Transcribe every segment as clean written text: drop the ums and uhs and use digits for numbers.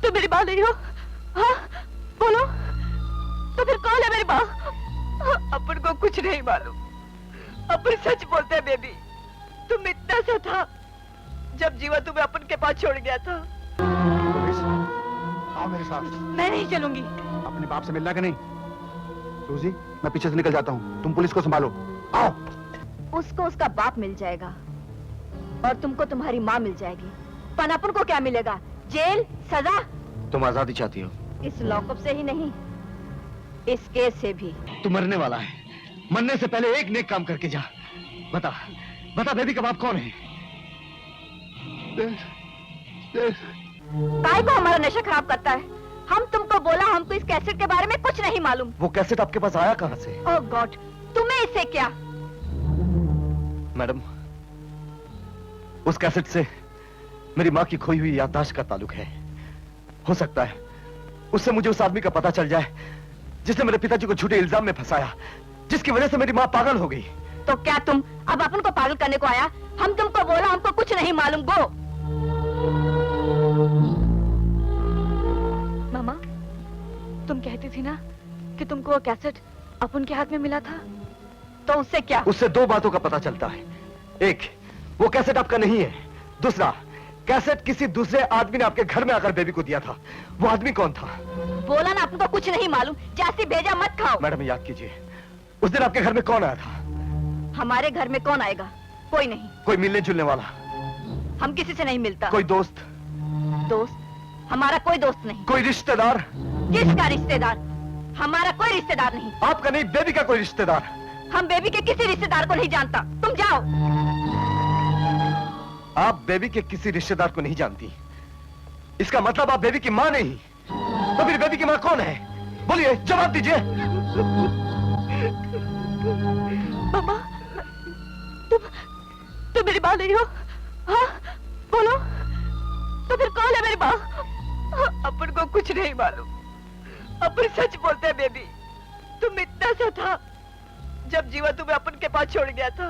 तुम मेरी माँ नहीं हो? हाँ बोलो, तो फिर कौन है मेरी माँ? अपन को कुछ नहीं मालूम। अपन सच बोलते हैं बेबी, तुम इतना सा था जब जीवा तुम्हें अपन के पास छोड़ गया था। पुलिस, आओ मेरे साथ। मैं नहीं चलूंगी। अपने बाप से मिलना कि नहीं? सूजी, मैं पीछे से निकल जाता हूँ, तुम पुलिस को संभालो। आओ। उसको उसका बाप मिल जाएगा और तुमको तुम्हारी माँ मिल जाएगी, पर अपन को क्या मिलेगा? जेल, सजा। तुम आजादी चाहती हो? इस लॉकअप से ही नहीं, इस केस से भी। तू मरने वाला है, मरने से पहले एक नेक काम करके जा। बता, बता बेबी का बाप कौन है? काय को हमारा नशा खराब करता है? हम तुमको बोला हमको इस कैसेट के बारे में कुछ नहीं मालूम। वो कैसेट आपके पास आया कहाँ से? ओह गॉड, तुम्हें इससे क्या? मैडम, उस कैसेट से मेरी माँ की खोई हुई याददाश्त का ताल्लुक है। हो सकता है उससे मुझे उस आदमी का पता चल जाए जिसने मेरे पिताजी को झूठे इल्जाम में फंसाया, जिसकी वजह से मेरी माँ पागल हो गई। तो क्या तुम अब अपन को पागल करने को आया? हम तुमको बोला हमको कुछ नहीं मालूम। गो। मामा, तुम कहती थी ना कि तुमको वो कैसेट अपन के हाथ में मिला था, तो उससे क्या? उससे दो बातों का पता चलता है। एक, वो कैसेट आपका नहीं है। दूसरा, कैसेट किसी दूसरे आदमी ने आपके घर में आकर बेबी को दिया था। वो आदमी कौन था? बोला ना आपको कुछ नहीं मालूम। जासी भेजा मत खाओ। मैडम याद कीजिए, उस दिन आपके घर में कौन आया था? हमारे घर में कौन आएगा? कोई नहीं। कोई मिलने जुलने वाला? हम किसी से नहीं मिलता। कोई दोस्त? दोस्त? हमारा कोई दोस्त नहीं। कोई रिश्तेदार? किसका रिश्तेदार? हमारा कोई रिश्तेदार नहीं। आपका नहीं, बेबी का कोई रिश्तेदार? हम बेबी के किसी रिश्तेदार को नहीं जानता। तुम जाओ। आप बेबी के किसी रिश्तेदार को नहीं जानती, इसका मतलब आप बेबी की माँ नहीं। तो फिर बेबी की माँ कौन है? बोलिए, जवाब दीजिए। मामा, तुम मेरी माँ नहीं हो? हाँ बोलो, तो फिर कौन है मेरी माँ? अपन को कुछ नहीं मालूम। अपन सच बोलते हैं बेबी, तुम इतना सा था जब जीवा तुम्हें अपन के पास छोड़ गया था।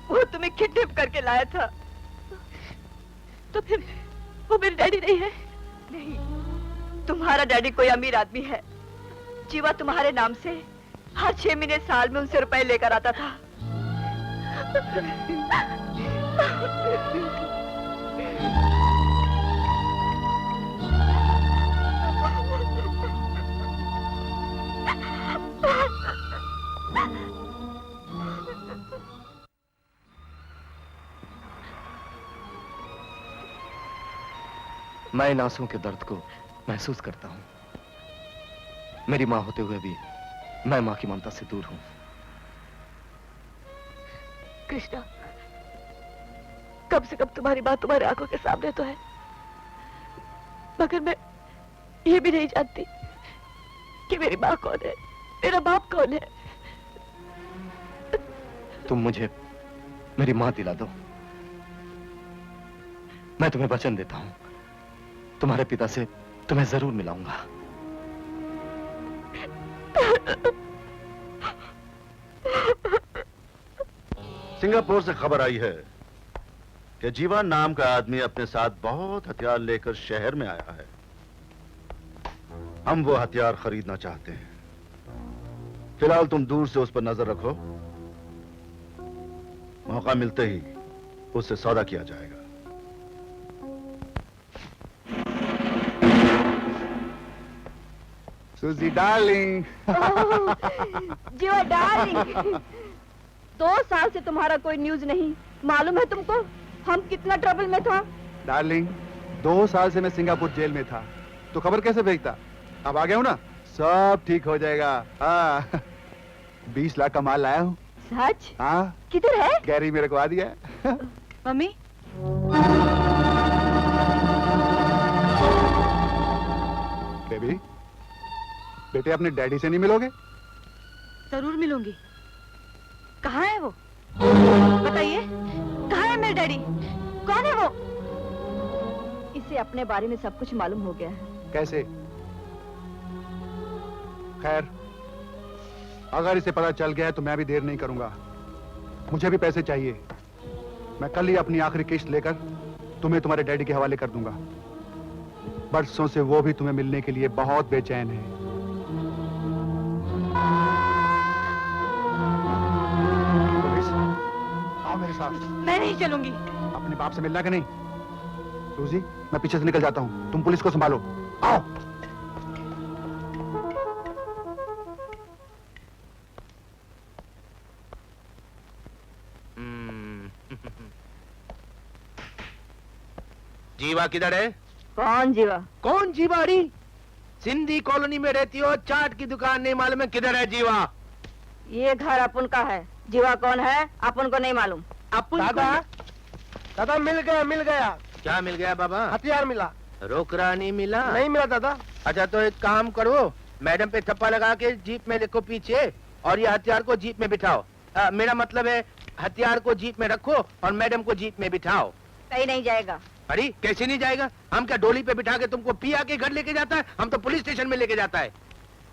वो तुम्हें किडनैप करके लाया था। तो फिर वो मेरी डैडी नहीं है? नहीं, तुम्हारा डैडी कोई अमीर आदमी है। जीवा तुम्हारे नाम से हर 6 महीने साल में उनसे रुपए लेकर आता था। मैं इन आंसुओं के दर्द को महसूस करता हूं। मेरी मां होते हुए भी मैं मां की ममता से दूर हूं। कृष्णा, कम से कम तुम्हारी बात तुम्हारी आंखों के सामने तो है, मगर मैं ये भी नहीं जानती कि मेरी माँ कौन है, मेरा बाप कौन है। तुम मुझे मेरी मां दिला दो, मैं तुम्हें वचन देता हूं, तुम्हारे पिता से तुम्हें जरूर मिलाऊंगा। सिंगापुर से खबर आई है कि जीवन नाम का आदमी अपने साथ बहुत हथियार लेकर शहर में आया है। हम वो हथियार खरीदना चाहते हैं। फिलहाल तुम दूर से उस पर नजर रखो, मौका मिलते ही उससे सौदा किया जाएगा। सुजी डार्लिंग। जीवा डार्लिंग, 2 साल से तुम्हारा कोई न्यूज नहीं। मालूम है तुमको हम कितना ट्रबल में था? डार्लिंग, 2 साल से मैं सिंगापुर जेल में था, तो खबर कैसे भेजता? अब आ गया हूँ ना, सब ठीक हो जाएगा। हाँ, 20 लाख का माल लाया हूँ। सच? हाँ। किधर है? गैरी मेरे को आ दिया है। मम्मी, बेबी, बेटे अपने डैडी से नहीं मिलोगे? जरूर मिलूंगी। कहाँ है वो? बताइए, कहाँ है मेरे डैडी? कौन है वो? इसे अपने बारे में सब कुछ मालूम हो गया है। कैसे? खैर, अगर इसे पता चल गया है तो मैं भी देर नहीं करूंगा। मुझे भी पैसे चाहिए। मैं कल ही अपनी आखिरी किस्त लेकर तुम्हें तुम्हारे डैडी के हवाले कर दूंगा। बरसों से वो भी तुम्हें मिलने के लिए बहुत बेचैन है। पुलिस, आओ मेरे साथ। मैं नहीं चलूंगी। अपने बाप से मिलना कि नहीं? रोजी, मैं पीछे से निकल जाता हूँ, तुम पुलिस को संभालो। आओ। जीवा किधर है? कौन जीवा? कौन जीवा? अरे सिंधी कॉलोनी में रहती हो, चाट की दुकान नहीं मालूम है किधर है जीवा? ये घर अपन का है। जीवा कौन है अपन को नहीं मालूम। अपन दादा, दादा मिल गया। क्या मिल गया बाबा? हथियार मिला। रोकड़ा नहीं मिला? नहीं मिला दादा। अच्छा तो एक काम करो, मैडम पे थप्पा लगा के जीप में लिखो पीछे, और ये हथियार को जीप में बिठाओ। मेरा मतलब है हथियार को जीप में रखो और मैडम को जीप में बिठाओ। कहीं नहीं जाएगा। अरे कैसे नहीं जाएगा? हम क्या डोली पे बिठा के तुमको पिया के घर लेके जाता है? हम तो पुलिस स्टेशन में लेके जाता है।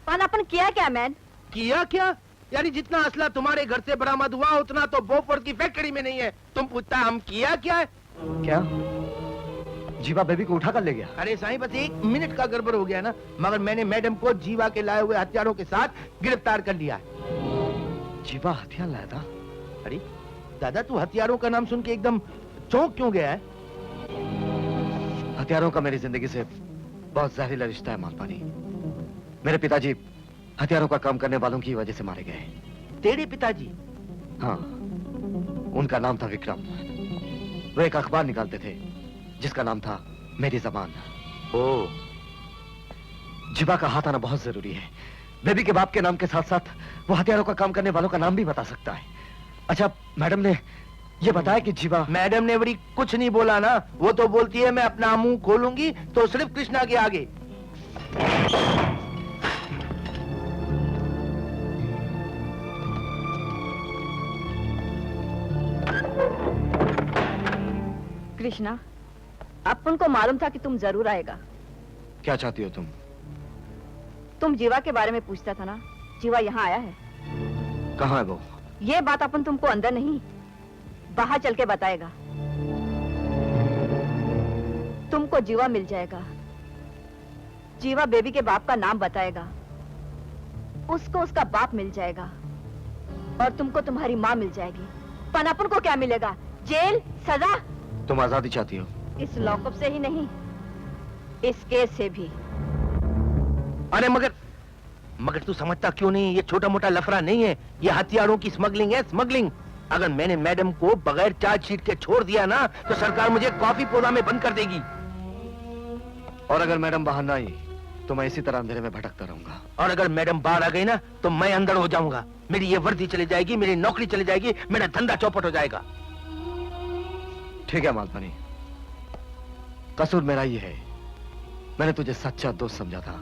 पर अपन किया क्या मैन? किया क्या? यानी जितना असला तुम्हारे घर से बरामद हुआ उतना तो बोफोर्स की फैक्ट्री में नहीं है। तुम पूछता हम किया क्या है? क्या जीवा बेबी को उठा कर ले गया? अरे साईं बस 1 मिनट का गड़बड़ हो गया ना, मगर मैंने मैडम को जीवा के लाए हुए हथियारों के साथ गिरफ्तार कर लिया है। जीवा हथियार लाया था? अरे दादा तू हथियारों का नाम सुन के एकदम चौंक क्यों गया है? हथियारों का मेरी जिंदगी से बहुत जहरीला रिश्ता है मालपानी। मेरे पिताजी हथियारों का काम करने वालों की वजह से मारे गए। तेरे पिताजी? हाँ, उनका नाम था विक्रम। वो एक अखबार निकालते थे जिसका नाम था मेरी जबान। ओ, जीवा का हाथ आना बहुत जरूरी है। बेबी के बाप के नाम के साथ साथ वो हथियारों का काम करने वालों का नाम भी बता सकता है। अच्छा, मैडम ने ये बताया कि जीवा... मैडम ने बड़ी कुछ नहीं बोला ना, वो तो बोलती है मैं अपना मुंह खोलूंगी तो सिर्फ कृष्णा के आगे। कृष्णा, अपन को मालूम था कि तुम जरूर आएगा। क्या चाहती हो तुम? तुम जीवा के बारे में पूछता था ना, जीवा यहाँ आया है। कहाँ है वो? ये बात अपन तुमको अंदर नहीं बाहर चल के बताएगा। तुमको जीवा मिल जाएगा। जीवा बेबी के बाप का नाम बताएगा, उसको उसका बाप मिल जाएगा और तुमको तुम्हारी माँ मिल जाएगी। पर अपन को क्या मिलेगा? जेल, सजा। तुम आजादी चाहती हो? इस लॉकअप से ही नहीं, इस केस से भी। अरे मगर तू समझता क्यों नहीं? ये छोटा मोटा लफड़ा नहीं है, ये हथियारों की स्मगलिंग है, स्मगलिंग। अगर मैंने मैडम को बगैर चार्जशीट के छोड़ दिया ना तो सरकार मुझे कॉफी पौधा में बंद कर देगी। और अगर मैडम बाहर ना आई तो मैं इसी तरह अंधेरे में भटकता रहूंगा। और अगर मैडम बाहर आ गई ना तो मैं अंदर हो जाऊंगा। मेरी ये वर्दी चली जाएगी, मेरी नौकरी चली जाएगी, मेरा धंधा चौपट हो जाएगा। ठीक है मालपानी, कसूर मेरा ही है। मैंने तुझे सच्चा दोस्त समझा था,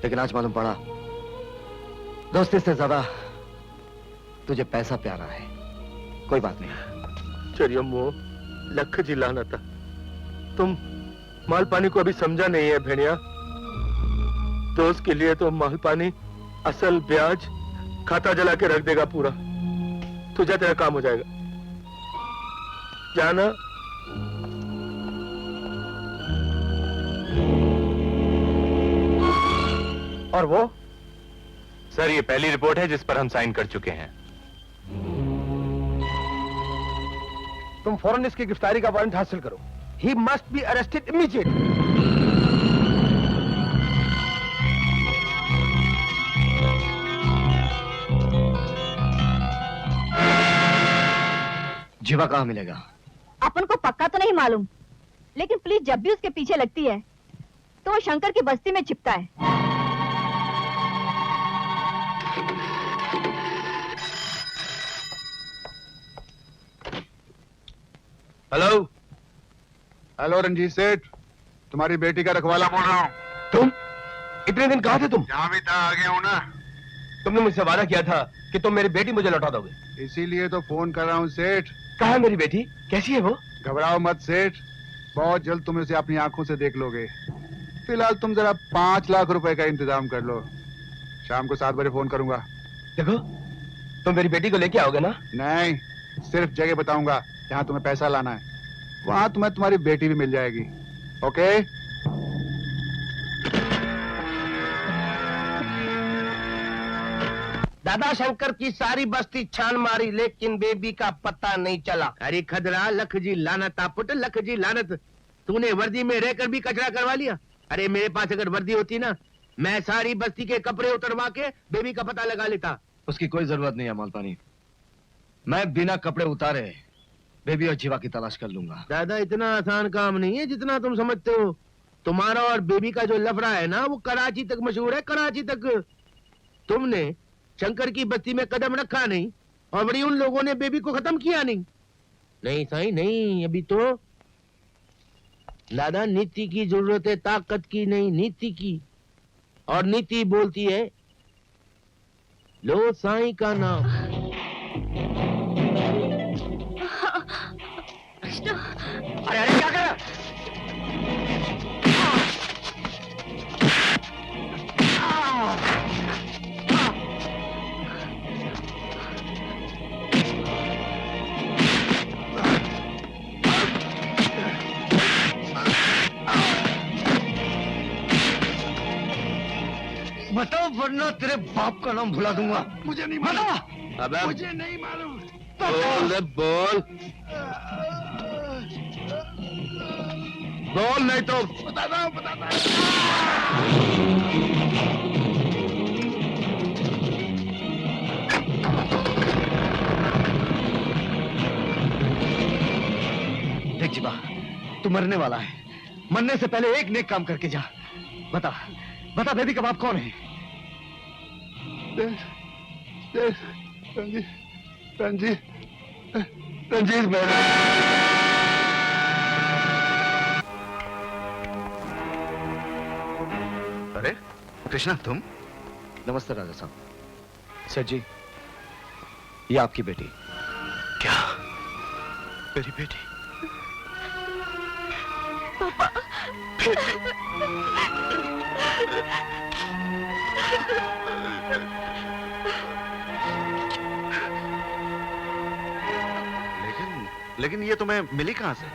लेकिन आज मालूम पड़ा दोस्ती से ज्यादा तुझे पैसा प्यारा है। कोई बात नहीं। चलिए मो लख जी लाना था, तुम मालपानी को अभी समझा नहीं है भेड़िया। दोस्त के लिए तो मालपानी असल ब्याज खाता जला के रख देगा पूरा। तुझे तेरा काम हो जाएगा, जाना। और वो सर, ये पहली रिपोर्ट है जिस पर हम साइन कर चुके हैं। तुम फौरन इसकी गिरफ्तारी का वारंट हासिल करो। He must be arrested immediately. जीवा कहाँ मिलेगा? अपन को पक्का तो नहीं मालूम, लेकिन पुलिस जब भी उसके पीछे लगती है तो वो शंकर की बस्ती में छिपता है। हेलो हेलो रंजीत सेठ, तुम्हारी बेटी का रखवाला बोल रहा हूँ। तुम इतने दिन कहाँ थे तुम? जहाँ भी था आ गया हूँ ना। तुमने मुझसे वादा किया था कि तुम मेरी बेटी मुझे लौटा दोगे। इसीलिए तो फोन कर रहा हूँ सेठ। कहाँ है मेरी बेटी? कैसी है वो? घबराओ मत सेठ, बहुत जल्द तुम उसे अपनी आंखों से देख लोगे। फिलहाल तुम जरा 5 लाख रुपए का इंतजाम कर लो। शाम को 7 बजे फोन करूंगा। देखो, तुम मेरी बेटी को लेके आओगे ना? नहीं, सिर्फ जगह बताऊंगा जहाँ तुम्हें पैसा लाना है। वहां तुम्हें तुम्हारी बेटी भी मिल जाएगी। ओके? दादा शंकर की सारी बस्ती छान मारी लेकिन बेबी का पता नहीं चला। अरे खदरा, लख जी लानत पुट, लख जी लानत। तूने वर्दी में रहकर भी कचरा करवा लिया। अरे मेरे पास अगर वर्दी होती ना, मैं सारी बस्ती के कपड़े उतरवा के बेबी का पता लगा लेता। उसकी कोई जरूरत नहीं है मालपानी। मैं बिना कपड़े उतारे बेबी और जीवा की तलाश कर लूंगा। दादा इतना आसान काम नहीं है जितना तुम समझते हो। तुम्हारा और बेबी का जो लफड़ा है ना, वो कराची तक मशहूर है, कराची तक। तुमने शंकर की बस्ती में कदम रखा नहीं और बड़ी उन लोगों ने बेबी को खत्म किया नहीं। नहीं साईं नहीं, अभी तो दादा नीति की जरूरत है, ताकत की नहीं, नीति की। और नीति बोलती है लो साईं का नाम। अरे अरे क्या कर रहा है? बताओ वरना तेरे बाप का नाम भुला दूंगा। मुझे नहीं मालूम। अबे मुझे नहीं मालूम। बोल रे बोल, बोल नहीं तो बताता हूँ। देख जीवा, तू मरने वाला है। मरने से पहले एक नेक काम करके जा। बता बता बेबी का बाप कौन है? रंजीत मेहरा। अरे कृष्णा, तुम? नमस्ते राजा साहब। सर जी, ये आपकी बेटी। क्या? मेरी बेटी? लेकिन ये तुम्हें मिली कहां से?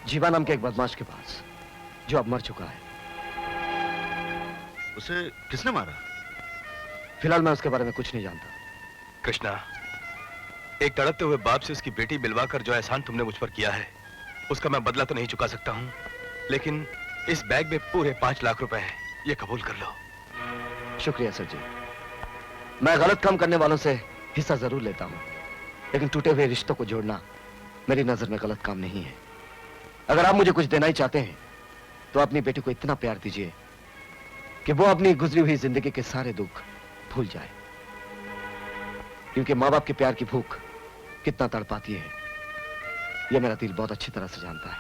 जीवा नाम के एक बदमाश के पास, जो अब मर चुका है। उसे किसने मारा? फिलहाल मैं उसके बारे में कुछ नहीं जानता। कृष्णा, एक तड़पते हुए बाप से उसकी बेटी मिलवाकर जो एहसान तुमने मुझ पर किया है, उसका मैं बदला तो नहीं चुका सकता हूं, लेकिन इस बैग में पूरे 5 लाख रुपए हैं, ये कबूल कर लो। शुक्रिया सर जी। मैं गलत काम करने वालों से हिस्सा जरूर लेता हूं, लेकिन टूटे हुए रिश्तों को जोड़ना मेरी नजर में गलत काम नहीं है। अगर आप मुझे कुछ देना ही चाहते हैं तो अपनी बेटी को इतना प्यार दीजिए कि वो अपनी गुजरी हुई जिंदगी के सारे दुख भूल जाए, क्योंकि माँ बाप के प्यार की भूख कितना तड़पाती है, यह मेरा दिल बहुत अच्छी तरह से जानता है।